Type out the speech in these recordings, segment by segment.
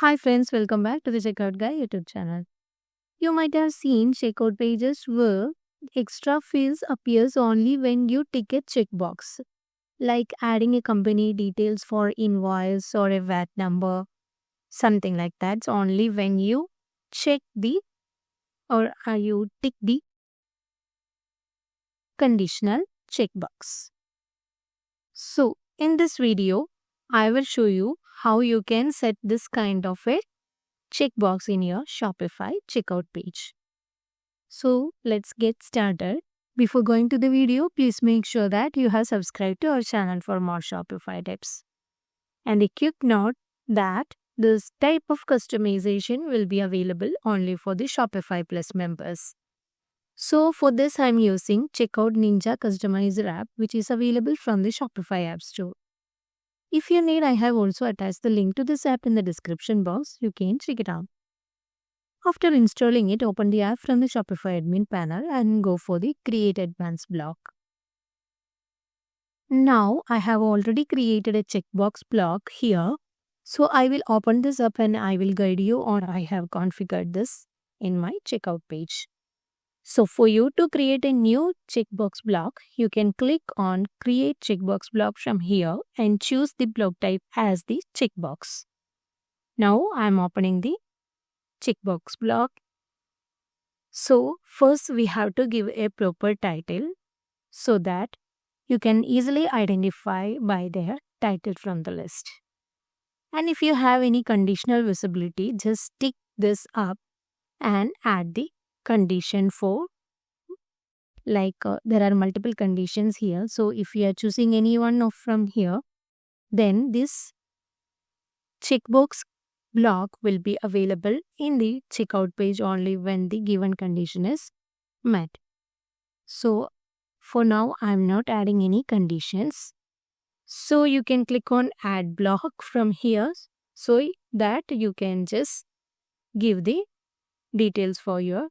Hi friends, welcome back to the Checkout Guy YouTube channel. You might have seen checkout pages where extra fields appears only when you tick a checkbox, like adding a company details for invoice or a VAT number, something like that. It's only when you check the or you tick the conditional checkbox. So in this video, I will show you how you can set this kind of a checkbox in your Shopify checkout page. So let's get started. Before going to the video, please make sure that you have subscribed to our channel for more Shopify tips. And a quick note that this type of customization will be available only for the Shopify Plus members. So for this, I'm using Checkout Ninja Customizer app, which is available from the Shopify App Store. If you need, I have also attached the link to this app in the description box. You can check it out. After installing it, open the app from the Shopify admin panel and go for the Create Advanced block. Now I have already created a checkbox block here. So I will open this up and I will guide you on I have configured this in my checkout page. So for you to create a new checkbox block, you can click on Create Checkbox Block from here and choose the block type as the checkbox. Now I am opening the checkbox block. So first we have to give a proper title so that you can easily identify by their title from the list. And if you have any conditional visibility, just tick this up and add the condition for there are multiple conditions here. So if you are choosing any one of from here, then this checkbox block will be available in the checkout page only when the given condition is met. So for now, I'm not adding any conditions. So you can click on add block from here so that you can just give the details for your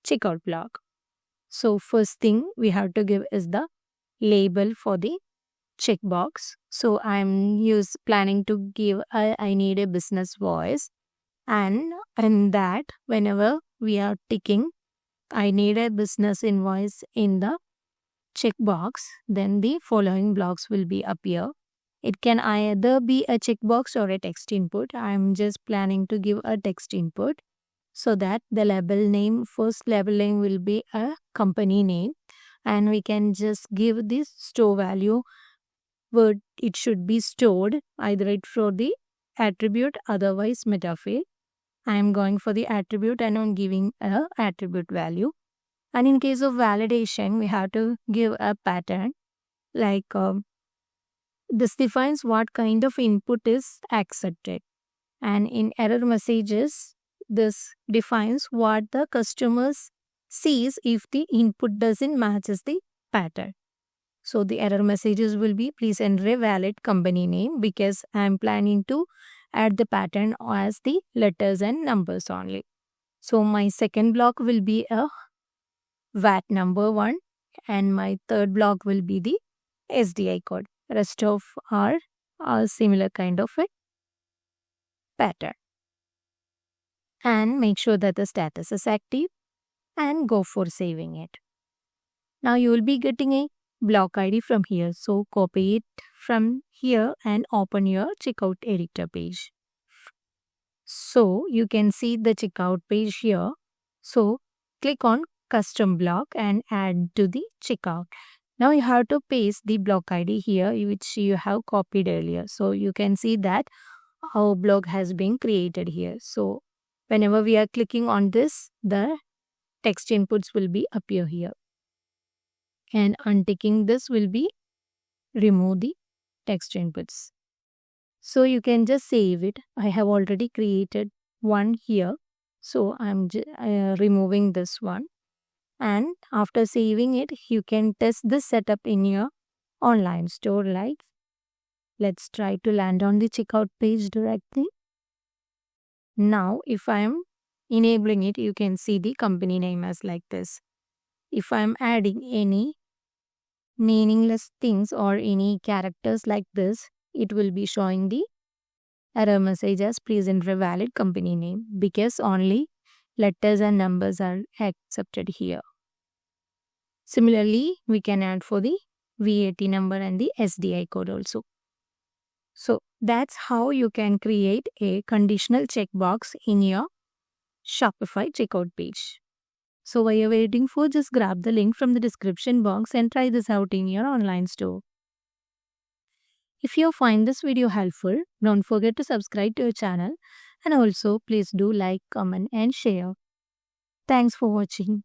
checkout block. So first thing we have to give is the label for the checkbox. So I'm planning to give I need a business voice, and in that whenever we are ticking I need a business invoice in the checkbox, then the following blocks will be appear. It can either be a checkbox or a text input. I'm just planning to give a text input so that the first label name will be a company name, and we can just give this store value where it should be stored, either it for the attribute, otherwise metafield. I am going for the attribute and I'm giving a attribute value. And in case of validation, we have to give a pattern this defines what kind of input is accepted. And in error messages, this defines what the customers sees if the input doesn't matches the pattern. So the error messages will be please enter a valid company name, because I am planning to add the pattern as the letters and numbers only. So my second block will be a VAT number 1 and my third block will be the SDI code. Rest of are similar kind of a pattern. And make sure that the status is active and go for saving it. Now you will be getting a block ID from here. So copy it from here and open your checkout editor page. So you can see the checkout page here. So click on custom block and add to the checkout. Now you have to paste the block ID here which you have copied earlier. So you can see that our block has been created here. So whenever we are clicking on this, the text inputs will be appear here. And unticking this will be remove the text inputs. So you can just save it. I have already created one here. So I'm removing this one. And after saving it, you can test this setup in your online store. Let's try to land on the checkout page directly. Now, if I'm enabling it, you can see the company name as like this. If I'm adding any meaningless things or any characters like this, it will be showing the error message as please enter a valid company name because only letters and numbers are accepted here. Similarly, we can add for the VAT number and the SDI code also. So that's how you can create a conditional checkbox in your Shopify checkout page. So while you're waiting for, just grab the link from the description box and try this out in your online store. If you find this video helpful, don't forget to subscribe to our channel and also please do like, comment and share. Thanks for watching.